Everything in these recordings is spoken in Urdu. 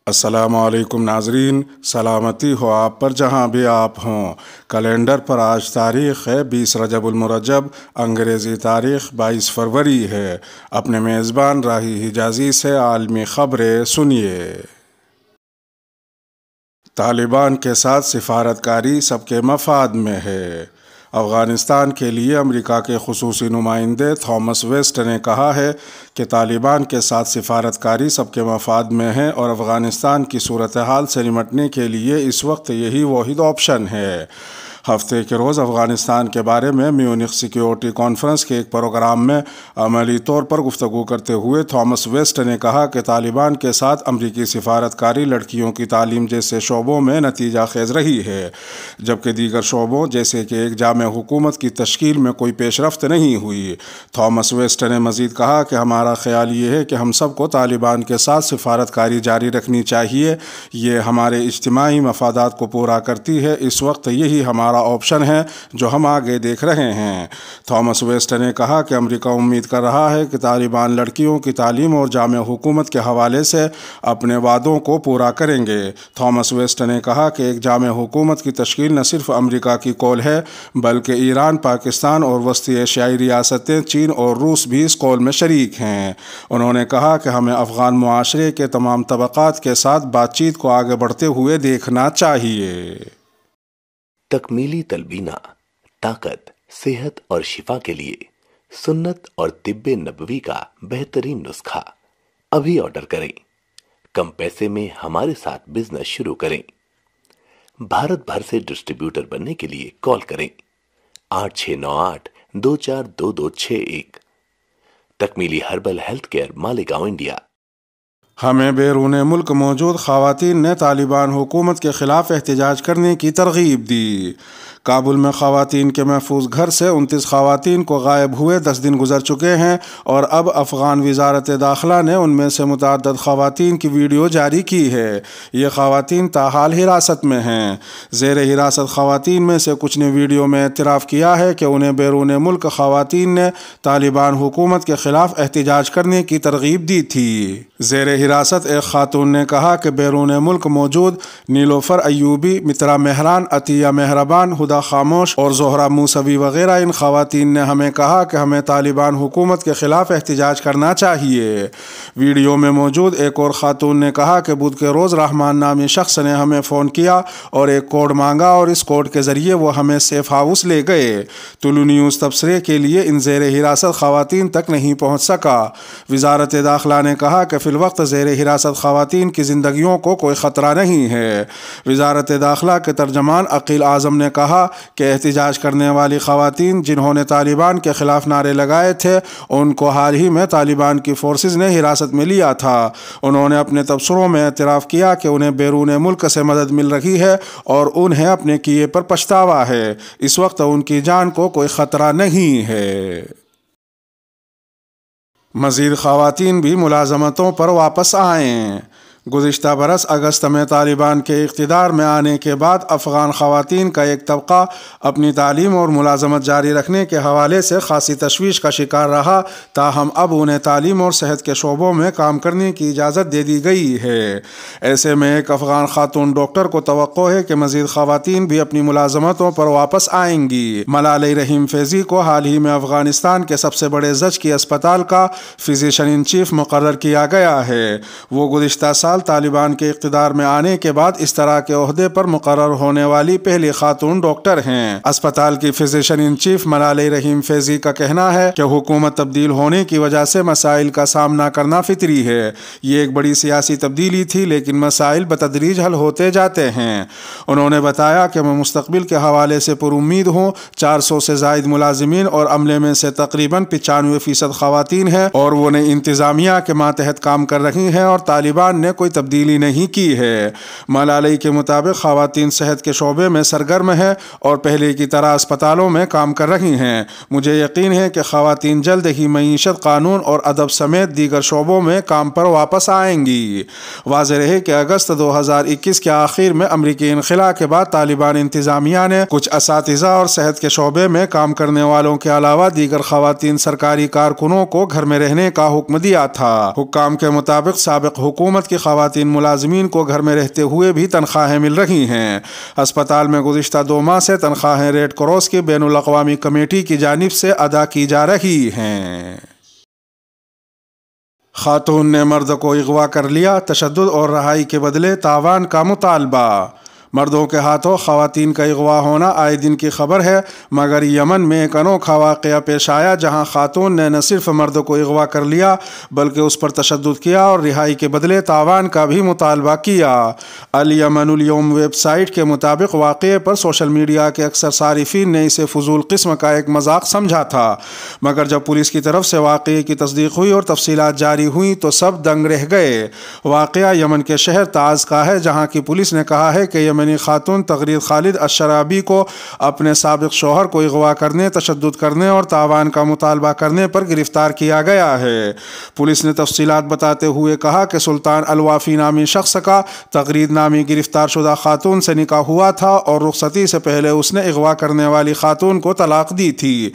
السلام علیکم ناظرین، سلامتی ہو آپ پر جہاں بھی آپ ہوں۔ کیلنڈر پر آج تاریخ ہے 20 رجب المرجب، انگریزی تاریخ 22 فروری ہے۔ اپنے میزبان راہی حجازی سے عالمی خبریں سنیے۔ طالبان کے ساتھ سفارتکاری سب کے مفاد میں ہے۔ افغانستان کے لیے امریکہ کے خصوصی نمائندے تھامس ویسٹ نے کہا ہے کہ طالبان کے ساتھ سفارتکاری سب کے مفاد میں ہے اور افغانستان کی صورتحال سے نمٹنے کے لیے اس وقت یہی واحد آپشن ہے۔ ہفتے کے روز افغانستان کے بارے میں میونخ سیکیورٹی کانفرنس کے ایک پروگرام میں عملی طور پر گفتگو کرتے ہوئے تھامس ویسٹ نے کہا کہ طالبان کے ساتھ امریکی سفارتکاری لڑکیوں کی تعلیم جیسے شعبوں میں نتیجہ خیز رہی ہے، جبکہ دیگر شعبوں جیسے کہ ایک جامع حکومت کی تشکیل میں کوئی پیش رفت نہیں ہوئی۔ تھامس ویسٹ نے مزید کہا کہ ہمارا خیال یہ ہے کہ ہم سب کو طالبان کے ساتھ سفارتکاری جاری رکھنی چاہیے، یہ ہمارے اجتماعی مفادات کو پورا کرتی ہے۔ اس وقت یہی ہمارا آپشن ہے جو ہم آگے دیکھ رہے ہیں۔ تھامس ویسٹ نے کہا کہ امریکہ امید کر رہا ہے کہ طالبان لڑکیوں کی تعلیم اور جامع حکومت کے حوالے سے اپنے وعدوں کو پورا کریں گے۔ تھامس ویسٹ نے کہا کہ ایک جامع حکومت کی تشکیل نہ صرف امریکہ کی کول ہے بلکہ ایران، پاکستان اور وسطی ایشیائی ریاستیں، چین اور روس بھی اس کول میں شریک ہیں۔ انہوں نے کہا کہ ہمیں افغان معاشرے کے تمام طبقات کے ساتھ بات چیت کو آگے بڑھتے ہوئے دیکھنا چاہیے۔ تکمیلی تلبینہ، طاقت، صحت اور شفا کے لیے سنت اور طب نبوی کا بہترین نسخہ ابھی آرڈر کریں۔ کم پیسے میں ہمارے ساتھ بزنس شروع کریں۔ بھارت بھر سے ڈسٹریبیوٹر بننے کے لیے کال کریں 8698242261۔ Takmeeli herbal health care, Malegaon, India. ہمیں بیرون ملک موجود خواتین نے طالبان حکومت کے خلاف احتجاج کرنے کی ترغیب دی۔ کابل میں خواتین کے محفوظ گھر سے 29 خواتین کو غائب ہوئے 10 دن گزر چکے ہیں اور اب افغان وزارت داخلہ نے ان میں سے متعدد خواتین کی ویڈیو جاری کی ہے۔ یہ خواتین تاحال حراست میں ہیں۔ زیر حراست خواتین میں سے کچھ نے ویڈیو میں اعتراف کیا ہے کہ انہیں بیرون ملک خواتین نے طالبان حکومت کے خلاف احتجاج کرنے کی ترغیب دی تھی۔ زیر حراست ایک خاتون نے کہا کہ بیرون ملک موجود نیلوفر ایوبی، مترا مہران، عطیہ مہربان، ہدا خاموش اور زہرا موسوی وغیرہ ان خواتین نے ہمیں کہا کہ ہمیں طالبان حکومت کے خلاف احتجاج کرنا چاہیے۔ ویڈیو میں موجود ایک اور خاتون نے کہا کہ بدھ کے روز رحمان نامی شخص نے ہمیں فون کیا اور ایک کوڈ مانگا اور اس کوڈ کے ذریعے وہ ہمیں سیف ہاؤس لے گئے۔ طلوع نیوز تبصرے کے لیے ان زیر حراست خواتین تک نہیں پہنچ سکا۔ وزارت داخلہ نے کہا کہ فی الوقت زیر حراست خواتین کی زندگیوں کو کوئی خطرہ نہیں ہے۔ وزارت داخلہ کے ترجمان عقیل اعظم نے کہا کہ احتجاج کرنے والی خواتین جنہوں نے طالبان کے خلاف نعرے لگائے تھے ان کو حال ہی میں طالبان کی فورسز نے حراست میں لیا تھا۔ انہوں نے اپنے تبصروں میں اعتراف کیا کہ انہیں بیرون ملک سے مدد مل رہی ہے اور انہیں اپنے کیے پر پچھتاوا ہے۔ اس وقت ان کی جان کو کوئی خطرہ نہیں ہے۔ مزید خواتین بھی ملازمتوں پر واپس آئیں۔ گزشتہ برس اگست میں طالبان کے اقتدار میں آنے کے بعد افغان خواتین کا ایک طبقہ اپنی تعلیم اور ملازمت جاری رکھنے کے حوالے سے خاصی تشویش کا شکار رہا، تاہم اب انہیں تعلیم اور صحت کے شعبوں میں کام کرنے کی اجازت دے دی گئی ہے۔ ایسے میں ایک افغان خاتون ڈاکٹر کو توقع ہے کہ مزید خواتین بھی اپنی ملازمتوں پر واپس آئیں گی۔ ملالہ رحیم فیضی کو حال ہی میں افغانستان کے سب سے بڑے زچگی اسپتال کا فزیشین ان چیف مقرر کیا گیا ہے۔ وہ گزشتہ سال طالبان کے اقتدار میں آنے کے بعد اس طرح کے عہدے پر مقرر ہونے والی پہلی خاتون ڈاکٹر ہیں۔ اسپتال کی فزیشین ان چیف ملالہ رحیم فیضی کا کہنا ہے کہ حکومت تبدیل ہونے کی وجہ سے مسائل کا سامنا کرنا فطری ہے۔ یہ ایک بڑی سیاسی تبدیلی تھی لیکن مسائل بتدریج حل ہوتے جاتے ہیں۔ انہوں نے بتایا کہ میں مستقبل کے حوالے سے پر امید ہوں۔ 400 سے زائد ملازمین اور عملے میں سے تقریباً 95% خواتین ہیں اور وہ نئی انتظامیہ کے ماتحت کام کر رہی ہیں اور طالبان نے کوئی تبدیلی نہیں کی ہے۔ ملالہ کے مطابق خواتین صحت کے شعبے میں سرگرم ہیں اور پہلے کی طرح اسپتالوں میں کام کر رہی ہیں۔ مجھے یقین ہے کہ خواتین جلد ہی معیشت، قانون اور ادب سمیت دیگر شعبوں میں کام پر واپس آئیں گی۔ واضح رہے کہ اگست 2021 کے آخر میں امریکی انخلا کے بعد طالبان انتظامیہ نے کچھ اساتذہ اور صحت کے شعبے میں کام کرنے والوں کے علاوہ دیگر خواتین سرکاری کارکنوں کو گھر میں رہنے کا حکم دیا تھا۔ حکام کے مطابق سابق حکومت کی خواتین ملازمین کو گھر میں رہتے ہوئے بھی تنخواہیں مل رہی ہیں۔ ہسپتال میں گزشتہ 2 ماہ سے تنخواہیں ریڈ کراس کی بین الاقوامی کمیٹی کی جانب سے ادا کی جا رہی ہیں۔ خاتون نے مرد کو اغوا کر لیا، تشدد اور رہائی کے بدلے تاوان کا مطالبہ۔ مردوں کے ہاتھوں خواتین کا اغوا ہونا آئے دن کی خبر ہے، مگر یمن میں ایک انوکھا واقعہ پیش آیا جہاں خاتون نے نہ صرف مرد کو اغوا کر لیا بلکہ اس پر تشدد کیا اور رہائی کے بدلے تاوان کا بھی مطالبہ کیا۔ الیمن اليوم ویب سائٹ کے مطابق واقعے پر سوشل میڈیا کے اکثر صارفین نے اسے فضول قسم کا ایک مذاق سمجھا تھا، مگر جب پولیس کی طرف سے واقعے کی تصدیق ہوئی اور تفصیلات جاری ہوئیں تو سب دنگ رہ گئے۔ واقعہ یمن کے شہر تعز کا ہے، جہاں کی پولیس نے کہا ہے کہ یمنی خاتون تغرید خالد الشرابی کو اپنے سابق شوہر کو اغوا کرنے، تشدد کرنے اور تاوان کا مطالبہ کرنے پر گرفتار کیا گیا ہے۔ پولیس نے تفصیلات بتاتے ہوئے کہا کہ سلطان الوافی نامی شخص کا تغرید نامی گرفتار شدہ خاتون سے نکاح ہوا تھا اور رخصتی سے پہلے اس نے اغوا کرنے والی خاتون کو طلاق دی تھی۔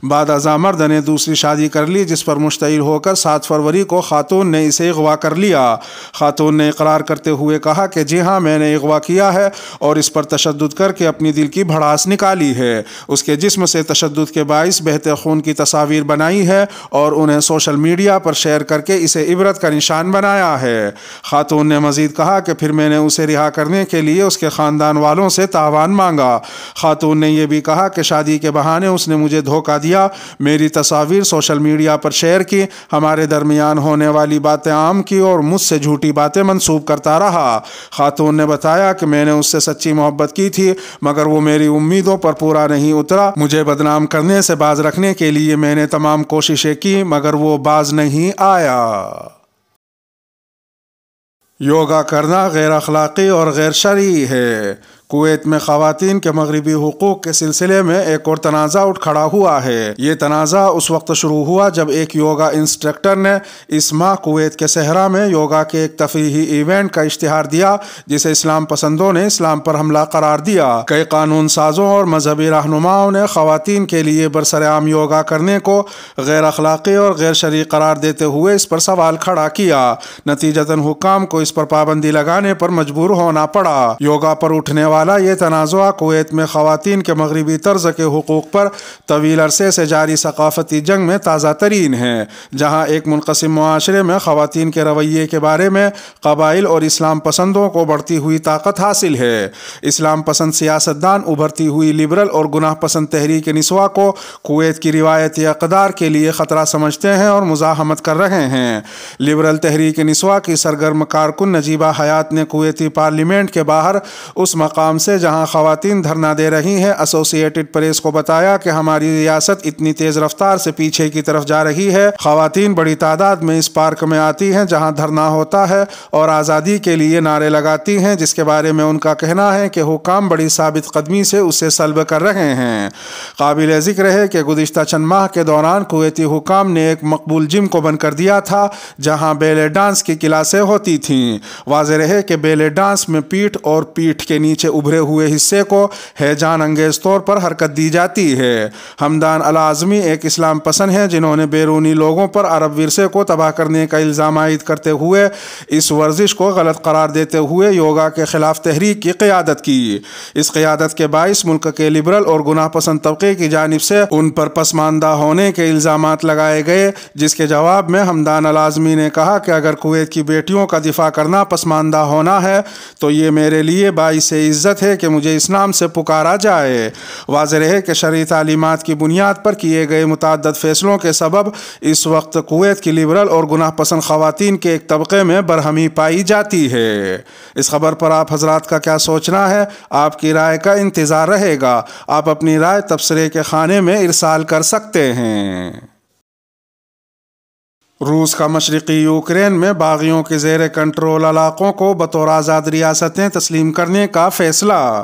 بعد ازاں مرد نے دوسری شادی کر لی، جس پر مشتعل ہو کر 7 فروری کو خاتون نے اسے اغوا کر لیا۔ خاتون نے اقرار کرتے ہوئے کہا کہ جی ہاں، میں نے اغوا کیا ہے اور اس پر تشدد کر کے اپنی دل کی بھڑاس نکالی ہے۔ اس کے جسم سے تشدد کے باعث بہتے خون کی تصاویر بنائی ہے اور انہیں سوشل میڈیا پر شیئر کر کے اسے عبرت کا نشان بنایا ہے۔ خاتون نے مزید کہا کہ پھر میں نے اسے رہا کرنے کے لیے اس کے خاندان والوں سے تاوان مانگا۔ خاتون نے یہ بھی کہا کہ شادی کے بہانے اس نے مجھے دھوکہ دیا، میری تصاویر سوشل میڈیا پر شیئر کی، ہمارے درمیان ہونے والی باتیں عام کی اور مجھ سے جھوٹی باتیں منسوب کرتا رہا۔ خاتون نے بتایا کہ میں نے اس سے سچی محبت کی تھی، مگر وہ میری امیدوں پر پورا نہیں اترا۔ مجھے بدنام کرنے سے باز رکھنے کے لیے میں نے تمام کوششیں کی، مگر وہ باز نہیں آیا۔ یوگا کرنا غیر اخلاقی اور غیر شرعی ہے۔ کویت میں خواتین کے مغربی حقوق کے سلسلے میں ایک اور تنازع اٹھ کھڑا ہوا ہے۔ یہ تنازع اس وقت شروع ہوا جب ایک یوگا انسٹرکٹر نے اس ماہ کویت کے صحرا میں یوگا کے ایک تفریحی ایونٹ کا اشتہار دیا جسے اسلام پسندوں نے اسلام پر حملہ قرار دیا۔ کئی قانون سازوں اور مذہبی رہنماؤں نے خواتین کے لیے برسرعام یوگا کرنے کو غیر اخلاقی اور غیر شرعی قرار دیتے ہوئے اس پر سوال کھڑا کیا۔ نتیجتاً حکام کو اس پر پابندی لگانے پر مجبور ہونا پڑا۔ یوگا پر اٹھنے والا یہ تنازع کویت میں خواتین کے مغربی طرز کے حقوق پر طویل عرصے سے جاری ثقافتی جنگ میں تازہ ترین ہے، جہاں ایک منقسم معاشرے میں خواتین کے رویے کے بارے میں قبائل اور اسلام پسندوں کو بڑھتی ہوئی طاقت حاصل ہے۔ اسلام پسند سیاستدان ابھرتی ہوئی لبرل اور گناہ پسند تحریک نسواں کو کویت کی روایتی اقدار کے لیے خطرہ سمجھتے ہیں اور مزاحمت کر رہے ہیں۔ لبرل تحریک نسواں کی سرگرم کارکن نجیبہ حیات نے کویتی پارلیمنٹ کے باہر اس مقام سے جہاں خواتین دھرنا دے رہی ہیں ایسوسیٹڈ پریس کو بتایا کہ ہماری ریاست اتنی تیز رفتار سے پیچھے کی طرف جا رہی ہے، خواتین بڑی تعداد میں اس پارک میں آتی ہیں جہاں دھرنا ہوتا ہے اور آزادی کے لیے نعرے لگاتی ہیں، جس کے بارے میں ان کا کہنا ہے کہ حکام بڑی ثابت قدمی سے اسے سلب کر رہے ہیں۔ قابل ذکر ہے کہ گزشتہ چند ماہ کے دوران کویتی حکام نے ایک مقبول جم کو بند کر دیا تھا جہاں بیلے ڈانس کی کلاسیں ہوتی تھیں۔ واضح رہے کہ بیلے ڈانس میں پیٹھ اور پیٹھ کے نیچے ابھرے ہوئے حصے کو ہیجان انگیز طور پر حرکت دی جاتی ہے۔ حمدان العازمی ایک اسلام پسند ہیں جنہوں نے بیرونی لوگوں پر عرب ورثے کو تباہ کرنے کا الزام عائد کرتے ہوئے اس ورزش کو غلط قرار دیتے ہوئے یوگا کے خلاف تحریک کی قیادت کی۔ اس قیادت کے باعث ملک کے لبرل اور گناہ پسند طبقے کی جانب سے ان پر پسماندہ ہونے کے الزامات لگائے گئے، جس کے جواب میں حمدان العازمی نے کہا کہ اگر کویت کی بیٹیوں کا دفاع کرنا پسماندہ ہونا ہے تو یہ میرے لیے باعث عزت ہے کہ مجھے اس نام سے پکارا جائے۔ واضح رہے کہ شرعی تعلیمات کی بنیاد پر کیے گئے متعدد فیصلوں کے سبب اس وقت کویت کی لبرل اور گناہ پسند خواتین کے ایک طبقے میں برہمی پائی جاتی ہے۔ اس خبر پر آپ حضرات کا کیا سوچنا ہے؟ آپ کی رائے کا انتظار رہے گا۔ آپ اپنی رائے تبصرے کے خانے میں ارسال کر سکتے ہیں۔ روس کا مشرقی یوکرین میں باغیوں کے زیر کنٹرول علاقوں کو بطور آزاد ریاستیں تسلیم کرنے کا فیصلہ۔